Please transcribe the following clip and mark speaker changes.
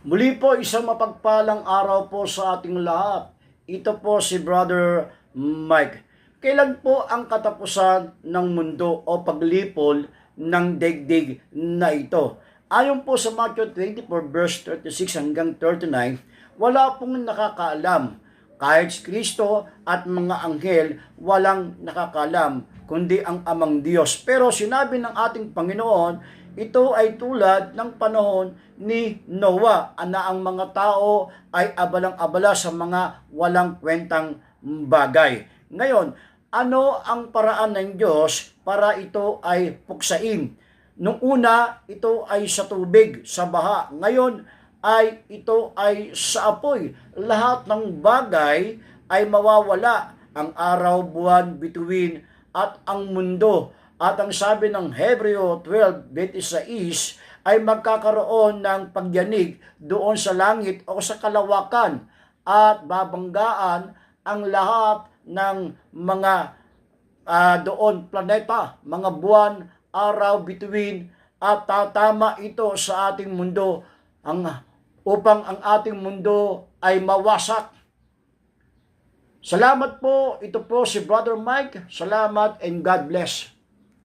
Speaker 1: Muli po, isang mapagpalang araw po sa ating lahat. Ito po si Brother Mike. Kailan po ang katapusan ng mundo o paglipol ng daigdig na ito? Ayon po sa Matthew 24 verse 36 hanggang 39, wala pong nakakaalam. Kahit si Kristo at mga anghel, walang nakakaalam, kundi ang Amang Diyos. Pero sinabi ng ating Panginoon, ito ay tulad ng panahon ni Noah na ang mga tao ay abalang-abala sa mga walang kwentang bagay. Ngayon, ano ang paraan ng Diyos para ito ay puksain? Nung una, ito ay sa tubig, sa baha. Ngayon, ay ito ay sa apoy. Lahat ng bagay ay mawawala. Ang araw, buwan, bituin at ang mundo. At ang sabi ng Hebreo 12:26 ay magkakaroon ng pagyanig doon sa langit o sa kalawakan at babanggaan ang lahat ng mga doon planeta, mga buwan, araw, bituin at tatama ito sa ating mundo upang ang ating mundo ay mawasak. Salamat po. Ito po si Brother Mike. Salamat and God bless.